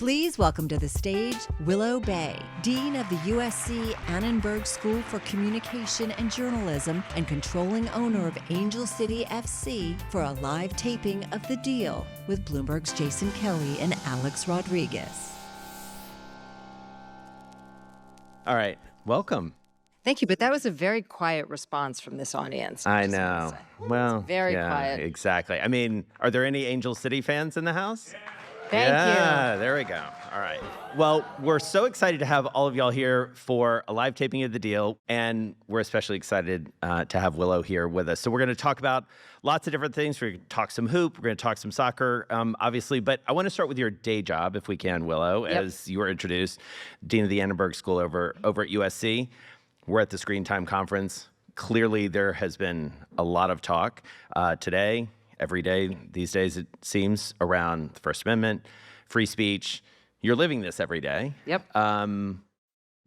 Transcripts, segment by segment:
Please welcome to the stage Willow Bay, Dean of the USC Annenberg School for Communication and Journalism and controlling owner of Angel City FC, for a live taping of The Deal with Bloomberg's Jason Kelly and Alex Rodriguez. All right, welcome. Thank you, but that was a very quiet response from this audience. I know. Well, very quiet. Exactly. I mean, are there any Angel City fans in the house? Thank you. There we go. All right. Well, we're so excited to have all of y'all here for a live taping of The Deal, and we're especially excited to have Willow here with us. So we're going to talk about lots of different things. We're going to talk some hoop. We're going to talk some soccer, obviously. But I want to start with your day job, if we can, Willow, as you were introduced, Dean of the Annenberg School over at USC. We're at the Screen Time Conference. Clearly, there has been a lot of talk today, every day these days, it seems, around the First Amendment, free speech. You're living this every day. Yep.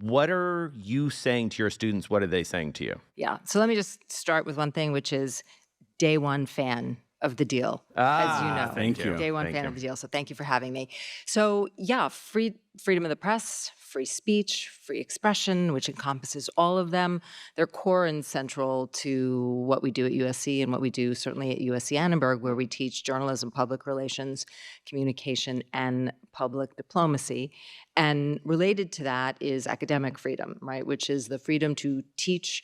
What are you saying to your students? What are they saying to you? Yeah. So let me just start with one thing, which is day one fan of The Deal, as you know. Thank you. Day one fan of The Deal. So thank you for having me. So yeah, freedom of the press, free speech, free expression, which encompasses all of them. They're core and central to what we do at USC and what we do certainly at USC Annenberg, where we teach journalism, public relations, communication, and public diplomacy. And related to that is academic freedom, right, which is the freedom to teach,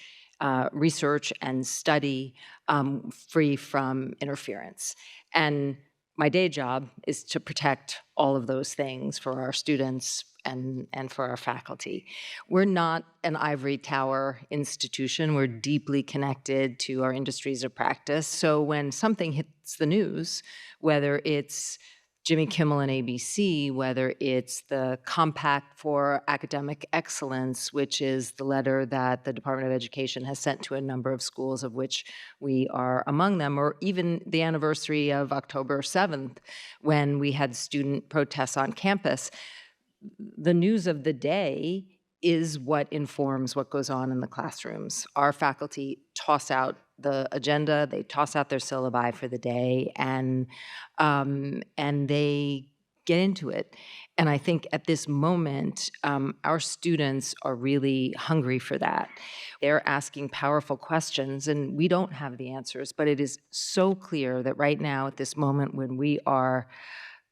research, and study free from interference. And my day job is to protect all of those things for our students and for our faculty. We're not an ivory tower institution. We're deeply connected to our industries of practice. So when something hits the news, whether it's Jimmy Kimmel and ABC, whether it's the Compact for Academic Excellence, which is the letter that the Department of Education has sent to a number of schools, of which we are among them, or even the anniversary of October 7th, when we had student protests on campus, the news of the day is what informs what goes on in the classrooms. Our faculty toss out the agenda, they toss out their syllabi for the day, and they get into it. And I think at this moment, our students are really hungry for that. They're asking powerful questions, and we don't have the answers, but it is so clear that right now, at this moment, when we are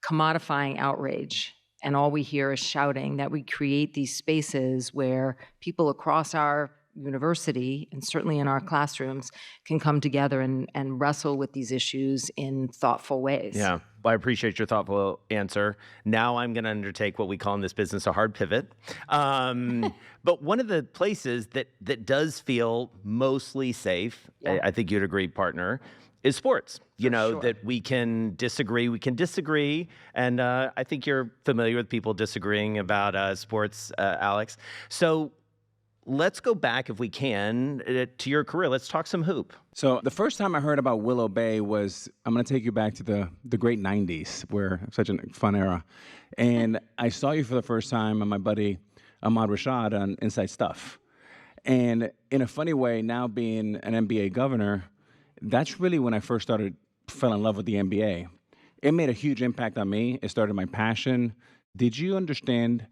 commodifying outrage, and all we hear is shouting, that we create these spaces where people across our university, and certainly in our classrooms, can come together and wrestle with these issues in thoughtful ways. Yeah, well, I appreciate your thoughtful answer. Now I'm going to undertake what we call in this business a hard pivot. But one of the places that does feel mostly safe, I think you'd agree, partner, is sports. You know, sure. That we can disagree. And I think you're familiar with people disagreeing about sports, Alex. So let's go back, if we can, to your career. Let's talk some hoop. So the first time I heard about Willow Bay was, I'm going to take you back to the great 90s, where such a fun era. And I saw you for the first time and my buddy Ahmad Rashad on Inside Stuff. And in a funny way, now being an NBA governor, that's really when I first fell in love with the NBA. It made a huge impact on me. It started my passion. Did you understand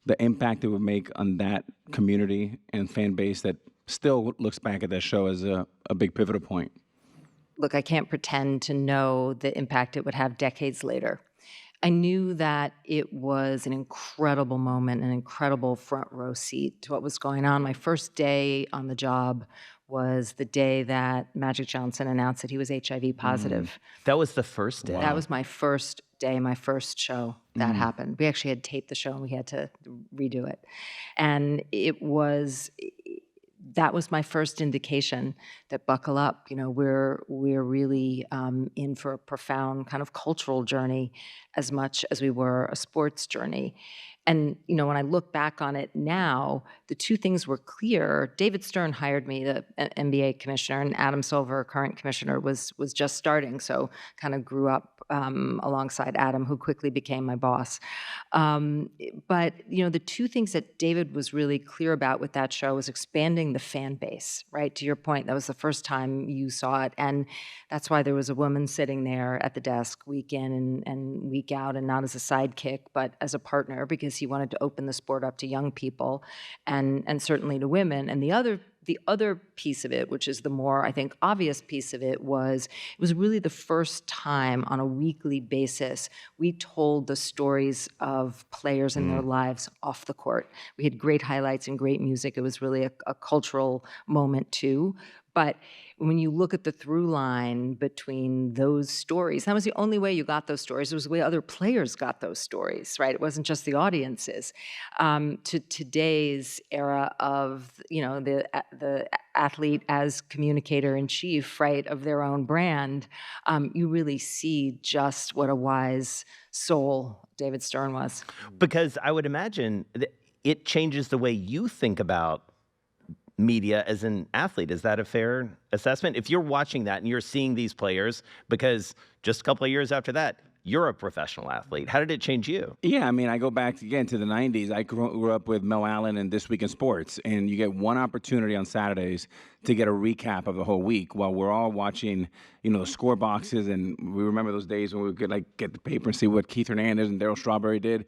the impact it would make on that community and fan base that still looks back at that show as a big pivotal point? Look, I can't pretend to know the impact it would have decades later. I knew that it was an incredible moment, an incredible front row seat to what was going on. My first day on the job was the day that Magic Johnson announced that he was HIV positive. That was the first day? Wow. That was my first day, my first show that happened. We actually had taped the show and we had to redo it. And that was my first indication that buckle up, you know, we're really in for a profound kind of cultural journey as much as we were a sports journey. And, when I look back on it now, the two things were clear. David Stern hired me, the NBA commissioner, and Adam Silver, current commissioner, was just starting. So kind of grew up alongside Adam, who quickly became my boss. But, the two things that David was really clear about with that show was expanding the fan base, right? To your point, that was the first time you saw it. And that's why there was a woman sitting there at the desk week in and week out, and not as a sidekick, but as a partner, because he wanted to open the sport up to young people and certainly to women. And the other piece of it, which is the more, I think, obvious piece of it was really the first time on a weekly basis we told the stories of players and their lives off the court. We had great highlights and great music. It was really a cultural moment too. But when you look at the through line between those stories, that was the only way you got those stories. It was the way other players got those stories, right? It wasn't just the audiences. To today's era of, the athlete as communicator in chief, right, of their own brand, you really see just what a wise soul David Stern was. Because I would imagine that it changes the way you think about media as an athlete. Is that a fair assessment? If you're watching that and you're seeing these players, because just a couple of years after that, you're a professional athlete. How did it change you? Yeah, I mean, I go back again to the 90s. I grew up with Mel Allen and This Week in Sports, and you get one opportunity on Saturdays to get a recap of the whole week while we're all watching, the score boxes. And we remember those days when we could get the paper and see what Keith Hernandez and Darryl Strawberry did.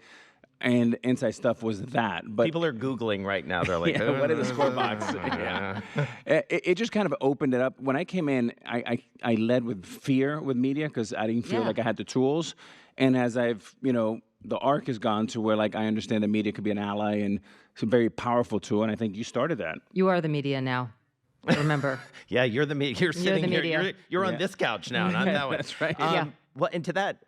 And Inside Stuff was that. But people are Googling right now. They're like, what is the score box? Yeah. It just kind of opened it up. When I came in, I led with fear with media because I didn't feel like I had the tools. And as I've, the arc has gone to where I understand that media could be an ally and it's a very powerful tool. And I think you started that. You are the media now. Remember. Yeah, you're the media. You're sitting here. You're on this couch now, not that one. That's right. Well, and to that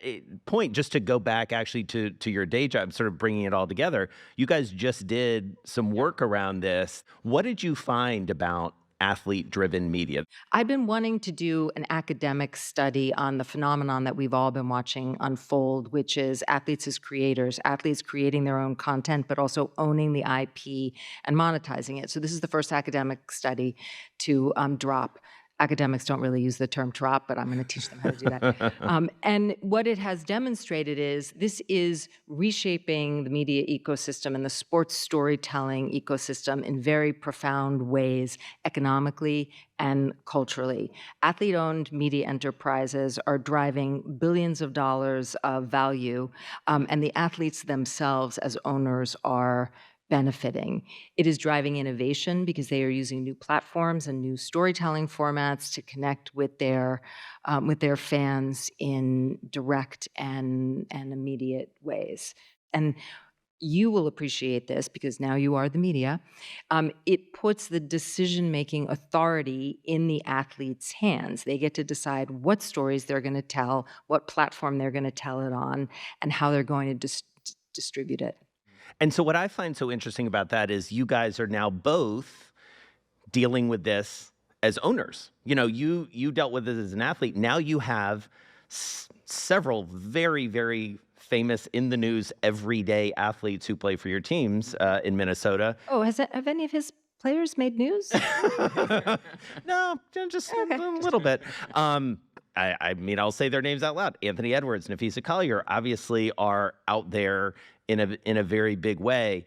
point, just to go back actually to your day job, sort of bringing it all together, you guys just did some work around this. What did you find about athlete-driven media? I've been wanting to do an academic study on the phenomenon that we've all been watching unfold, which is athletes as creators, athletes creating their own content, but also owning the IP and monetizing it. So this is the first academic study to drop. Academics don't really use the term drop, but I'm going to teach them how to do that. And what it has demonstrated is this is reshaping the media ecosystem and the sports storytelling ecosystem in very profound ways, economically and culturally. Athlete-owned media enterprises are driving billions of dollars of value, and the athletes themselves as owners are benefiting. It is driving innovation because they are using new platforms and new storytelling formats to connect with their fans in direct and immediate ways. And you will appreciate this because now you are the media. It puts the decision-making authority in the athlete's hands. They get to decide what stories they're going to tell, what platform they're going to tell it on, and how they're going to distribute it. And so what I find so interesting about that is you guys are now both dealing with this as owners. You dealt with it as an athlete. Now you have several very, very famous in the news everyday athletes who play for your teams in Minnesota. Oh, have any of his players made news? No, just a little bit. I mean, I'll say their names out loud. Anthony Edwards, Nafisa Collier obviously are out there in a very big way.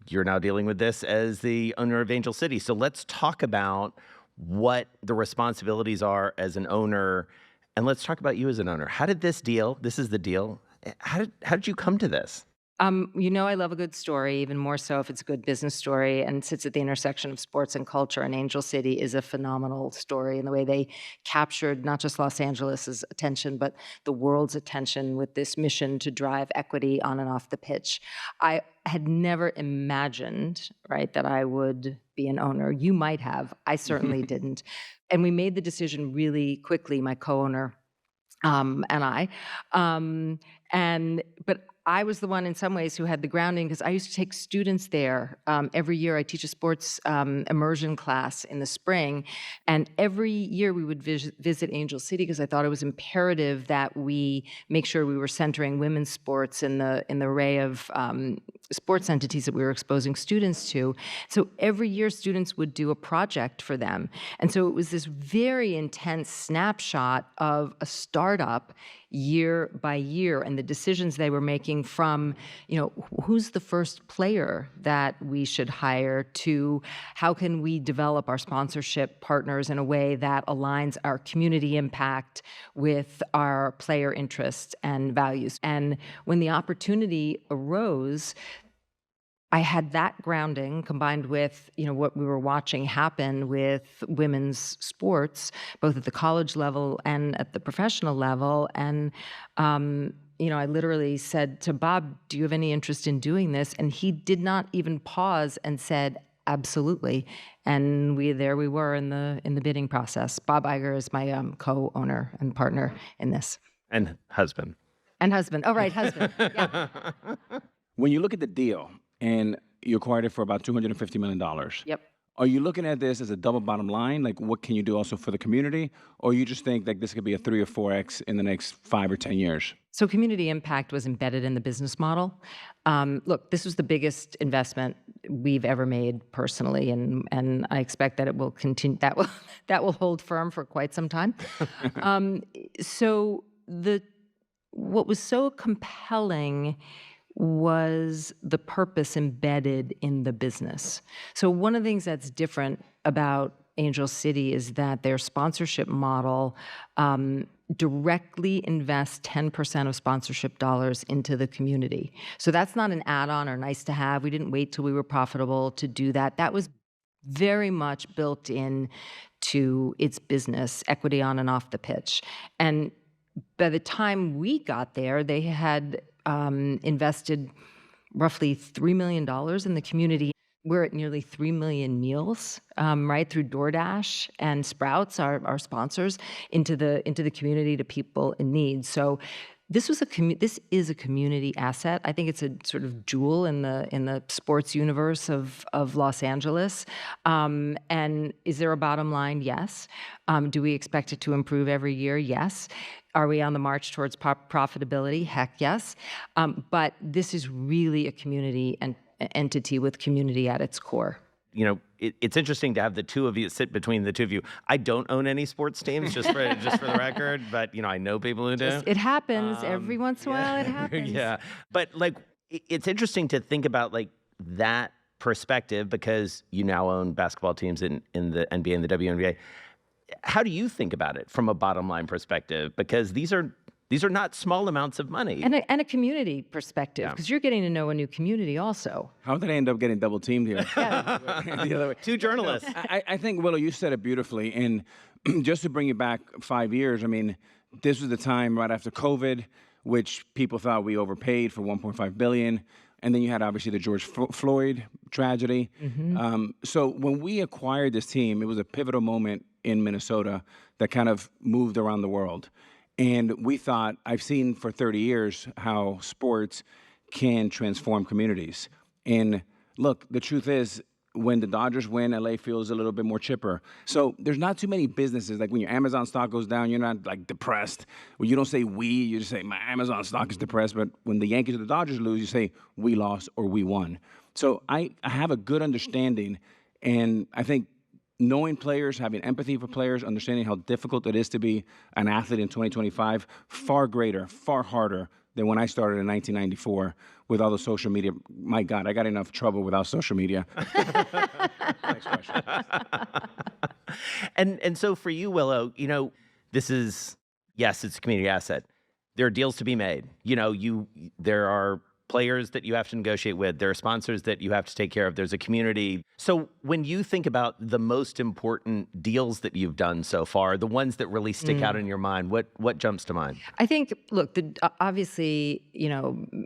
You're now dealing with this as the owner of Angel City. So let's talk about what the responsibilities are as an owner, and let's talk about you as an owner. How did this is the deal. How did you come to this? I love a good story, even more so if it's a good business story and sits at the intersection of sports and culture. And Angel City is a phenomenal story in the way they captured not just Los Angeles' attention, but the world's attention with this mission to drive equity on and off the pitch. I had never imagined, right, that I would be an owner. You might have. I certainly didn't. And we made the decision really quickly, my co-owner and I. But I was the one in some ways who had the grounding because I used to take students there. Every year I teach a sports immersion class in the spring. And every year we would visit Angel City because I thought it was imperative that we make sure we were centering women's sports in the array of sports entities that we were exposing students to. So every year students would do a project for them. And so it was this very intense snapshot of a startup year by year and the decisions they were making from, who's the first player that we should hire to how can we develop our sponsorship partners in a way that aligns our community impact with our player interests and values. And when the opportunity arose, I had that grounding combined with, what we were watching happen with women's sports, both at the college level and at the professional level. And, I literally said to Bob, do you have any interest in doing this? And he did not even pause and said, absolutely. And we were in the bidding process. Bob Iger is my co-owner and partner in this. And husband. And husband. Oh, right, husband. Yeah. When you look at the deal, and you acquired it for about $250 million. Yep. Are you looking at this as a double bottom line? Like, what can you do also for the community? Or you just think like this could be a 3 or 4x in the next 5 or 10 years? So community impact was embedded in the business model. Look, this was the biggest investment we've ever made personally, and I expect that it will continue. That will hold firm for quite some time. So what was so compelling was the purpose embedded in the business. So one of the things that's different about Angel City is that their sponsorship model directly invests 10% of sponsorship dollars into the community. So that's not an add-on or nice to have. We didn't wait till we were profitable to do that. That was very much built in to its business, equity on and off the pitch. And by the time we got there, they had invested roughly $3 million in the community. We're at nearly 3 million meals, right, through DoorDash and Sprouts, our sponsors, into the community to people in need. So this is a community asset. I think it's a sort of jewel in the sports universe of Los Angeles. And is there a bottom line? Yes. Do we expect it to improve every year? Yes. Are we on the march towards profitability? Heck yes. But this is really a community entity with community at its core. It's interesting to have the two of you sit between the two of you. I don't own any sports teams, just for the record, but I know people who do. It happens every once in a while. It happens. Yeah, but it's interesting to think about that perspective because you now own basketball teams in the NBA and the WNBA. How do you think about it from a bottom line perspective? Because these are not small amounts of money. And a community perspective, because you're getting to know a new community also. How did I end up getting double teamed here? Yeah. The other way. Two journalists. I think, Willow, you said it beautifully. And just to bring you back 5 years, I mean, this was the time right after COVID, which people thought we overpaid for $1.5 billion. And then you had, obviously, the George Floyd tragedy. Mm-hmm. So when we acquired this team, it was a pivotal moment in Minnesota that kind of moved around the world. And we thought, I've seen for 30 years how sports can transform communities. And look, the truth is, when the Dodgers win, LA feels a little bit more chipper. So there's not too many businesses. Like when your Amazon stock goes down, you're not depressed. Well, you don't say we, you just say my Amazon stock is depressed. But when the Yankees or the Dodgers lose, you say we lost or we won. So I have a good understanding. And I think knowing players, having empathy for players, understanding how difficult it is to be an athlete in 2025, far greater, far harder than when I started in 1994 with all the social media. My God, I got enough trouble without social media. Next question. And so for you, Willow, this is, yes, it's a community asset. There are deals to be made. There are players that you have to negotiate with. There are sponsors that you have to take care of. There's a community. So when you think about the most important deals that you've done so far, the ones that really stick out in your mind, what jumps to mind? I think, look, obviously,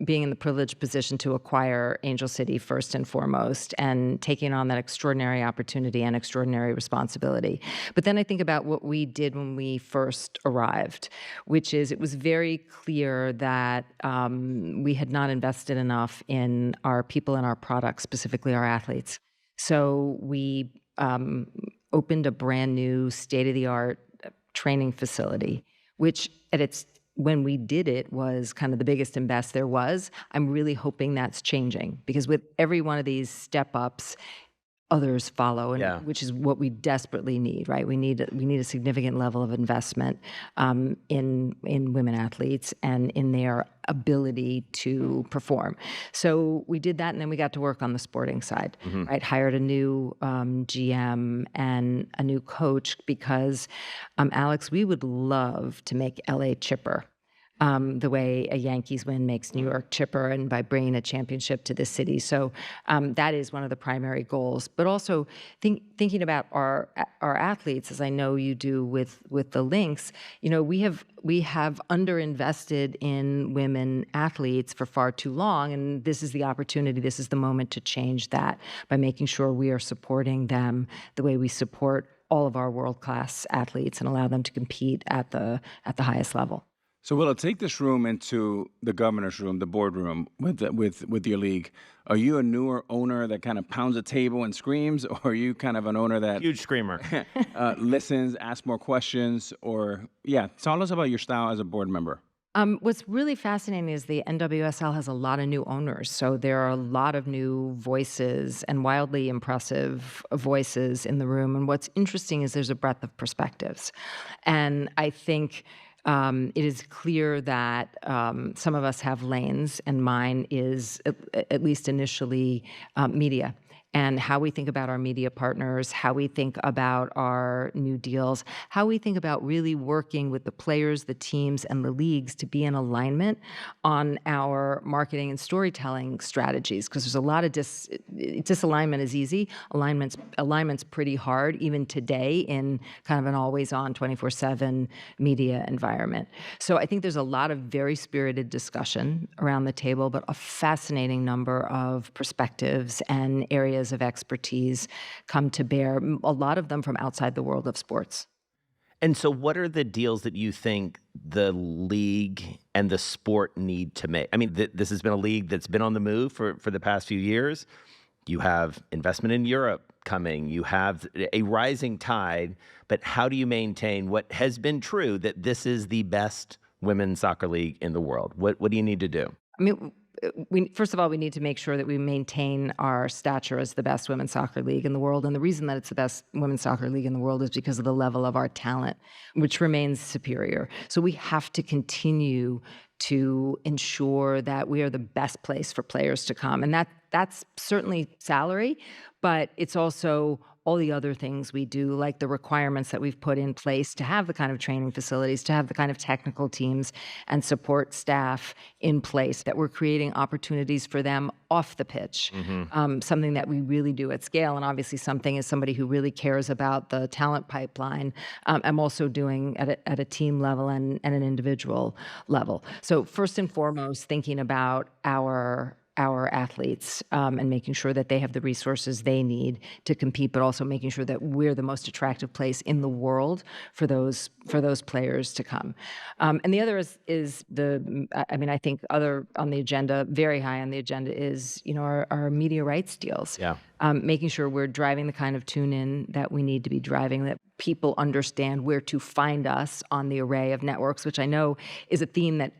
being in the privileged position to acquire Angel City first and foremost and taking on that extraordinary opportunity and extraordinary responsibility. But then I think about what we did when we first arrived, which is it was very clear that we had not invested enough in our people and our products, specifically our athletes. So we opened a brand new state-of-the-art training facility, which at its when we did it was kind of the biggest and best there was. I'm really hoping that's changing, because with every one of these step ups, others follow, and Yeah. which is what we desperately need, right? We need a significant level of investment in women athletes and in their ability to perform. So we did that, and then we got to work on the sporting side, right? Hired a new GM and a new coach because, Alex, we would love to make LA chipper. The way a Yankees win makes New York chipper, and by bringing a championship to this city. So that is one of the primary goals. But also thinking about our athletes, as I know you do with the Lynx, we have underinvested in women athletes for far too long, and this is the opportunity, this is the moment to change that by making sure we are supporting them the way we support all of our world-class athletes and allow them to compete at the highest level. So, Willow, take this room into the governor's room, the boardroom with your league. Are you a newer owner that kind of pounds a table and screams, or are you kind of an owner that Huge screamer. listens, asks more questions, or tell us about your style as a board member. What's really fascinating is the NWSL has a lot of new owners. So there are a lot of new voices and wildly impressive voices in the room. And what's interesting is there's a breadth of perspectives. And I think it is clear that some of us have lanes, and mine is, at least initially, media. And how we think about our media partners, how we think about our new deals, how we think about really working with the players, the teams, and the leagues to be in alignment on our marketing and storytelling strategies. Because there's a lot of disalignment is easy. Alignment's pretty hard, even today, in kind of an always-on 24/7 media environment. So I think there's a lot of very spirited discussion around the table, but a fascinating number of perspectives and areas of expertise come to bear, a lot of them from outside the world of sports. And so what are the deals that you think the league and the sport need to make? I mean, this has been a league that's been on the move for the past few years. You have investment in Europe coming. You have a rising tide. But how do you maintain what has been true, that this is the best women's soccer league in the world? What do you need to do? I mean, first of all, we need to make sure that we maintain our stature as the best women's soccer league in the world. And the reason that it's the best women's soccer league in the world is because of the level of our talent, which remains superior. So we have to continue to ensure that we are the best place for players to come. And that's certainly salary, but it's also all the other things we do, like the requirements that we've put in place to have the kind of training facilities, to have the kind of technical teams and support staff in place, that we're creating opportunities for them off the pitch, something that we really do at scale. And obviously something as somebody who really cares about the talent pipeline, I'm also doing at a team level and an individual level. So first and foremost, thinking about our athletes and making sure that they have the resources they need to compete, but also making sure that we're the most attractive place in the world for those players to come. And the other is I think other on the agenda, very high on the agenda, is our media rights deals. Yeah. Making sure we're driving the kind of tune-in that we need to be driving, that people understand where to find us on the array of networks, which I know is a theme that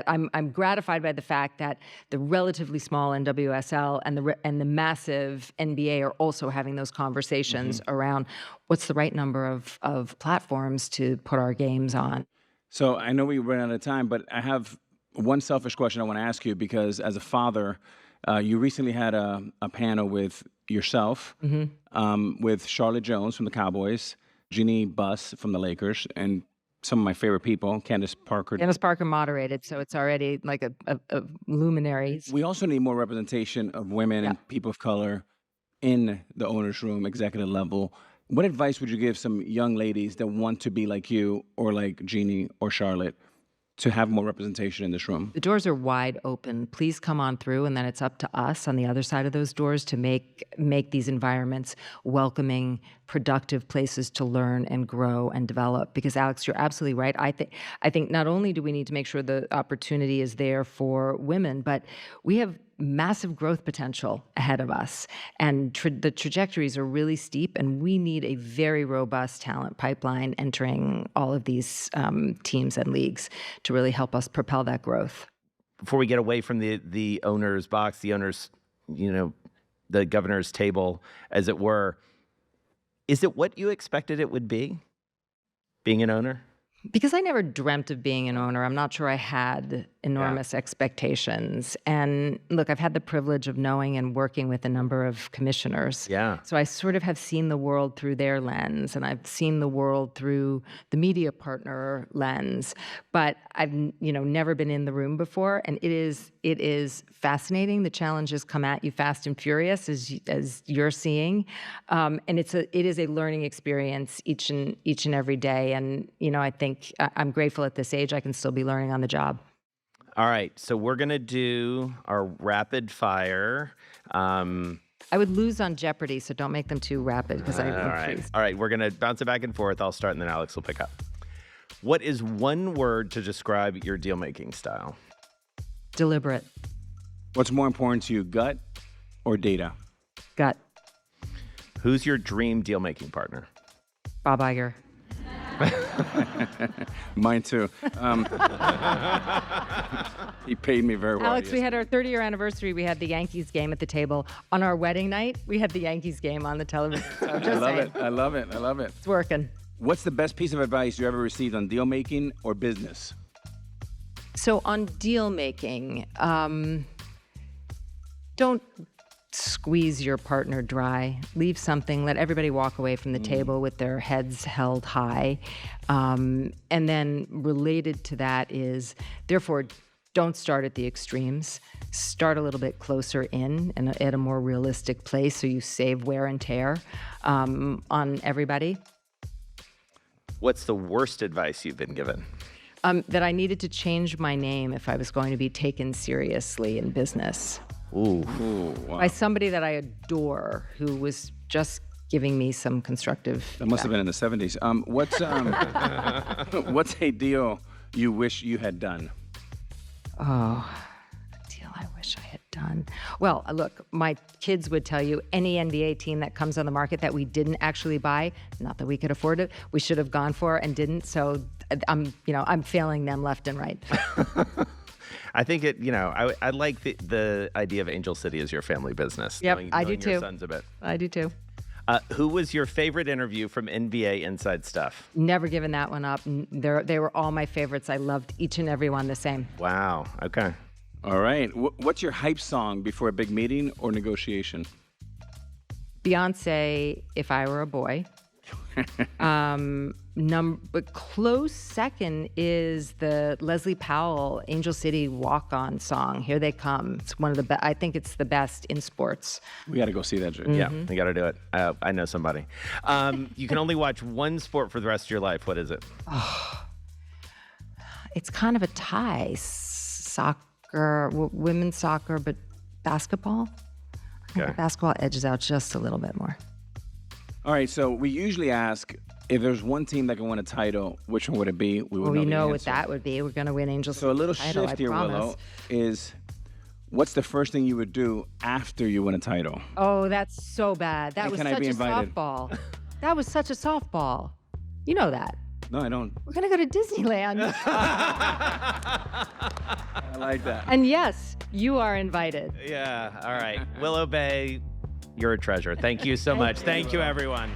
I'm gratified by the fact that the relatively small NWSL and the massive NBA are also having those conversations around what's the right number of platforms to put our games on. So I know we ran out of time, but I have one selfish question I want to ask you, because as a father, you recently had a panel with yourself, with Charlotte Jones from the Cowboys, Jeannie Buss from the Lakers, and some of my favorite people, Candace Parker. Candace Parker moderated, so it's already like a luminary. We also need more representation of women and people of color in the owner's room, executive level. What advice would you give some young ladies that want to be like you or like Jeannie or Charlotte to have more representation in this room? The doors are wide open. Please come on through, and then it's up to us on the other side of those doors to make these environments welcoming, productive places to learn and grow and develop. Because Alex, you're absolutely right. I think not only do we need to make sure the opportunity is there for women, but we have massive growth potential ahead of us. And the trajectories are really steep, and we need a very robust talent pipeline entering all of these teams and leagues to really help us propel that growth. Before we get away from the owner's box, the owner's, the governor's table, as it were, is it what you expected it would be, being an owner? Because I never dreamt of being an owner, I'm not sure I had enormous expectations. And look, I've had the privilege of knowing and working with a number of commissioners. Yeah. So I sort of have seen the world through their lens, and I've seen the world through the media partner lens. But I've never been in the room before, and it is fascinating. The challenges come at you fast and furious, as you're seeing, and it is a learning experience each and every day. And I think I'm grateful at this age I can still be learning on the job. All right, so we're gonna do our rapid fire. I would lose on Jeopardy, so don't make them too rapid because I would freeze. All right, we're gonna bounce it back and forth. I'll start, and then Alex will pick up. What is one word to describe your deal-making style? Deliberate. What's more important to you, gut or data? Gut. Who's your dream deal-making partner? Bob Iger. Mine too. He paid me very well. Alex, we had our 30-year anniversary. We had the Yankees game at the table. On our wedding night, we had the Yankees game on the television. So I'm just saying. I love it. It's working. What's the best piece of advice you ever received on deal making or business? So on deal making, don't squeeze your partner dry. Leave something. Let everybody walk away from the table with their heads held high. And then related to that is, therefore, don't start at the extremes. Start a little bit closer in and at a more realistic place so you save wear and tear on everybody. What's the worst advice you've been given? That I needed to change my name if I was going to be taken seriously in business. Ooh. Wow. By somebody that I adore, who was just giving me some constructive That must have been in the 70s. What's a deal you wish you had done? Oh, a deal I wish I had done. Well, look, my kids would tell you any NBA team that comes on the market that we didn't actually buy, not that we could afford it, we should have gone for and didn't. So I'm failing them left and right. I think I like the idea of Angel City as your family business. Yep, knowing I do your too. sons a bit. I do too. Who was your favorite interview from NBA Inside Stuff? Never given that one up. They were all my favorites. I loved each and every one the same. Wow. Okay. All right. What's your hype song before a big meeting or negotiation? Beyonce, If I Were a Boy. But close second is the Leslie Powell Angel City Walk-On song. Here They Come. It's one of the best. I think it's the best in sports. We got to go see that, Drew. Yeah, we got to do it. I know somebody. You can only watch one sport for the rest of your life. What is it? It's kind of a tie. Soccer, women's soccer, but basketball. Okay. Basketball edges out just a little bit more. All right, so we usually ask if there's one team that can win a title, which one would it be? We would We know the what answer. that would be. We're going to win Angel So a little City title, shift here, I promise. Willow, is what's the first thing you would do after you win a title? Oh, that's so bad. That And was can I such be a invited? softball. That was such a softball. You know that. No, I don't. We're going to go to Disneyland. I like that. And yes, you are invited. Yeah. All right. Willow Bay, you're a treasure. Thank you so much. Thank you, everyone.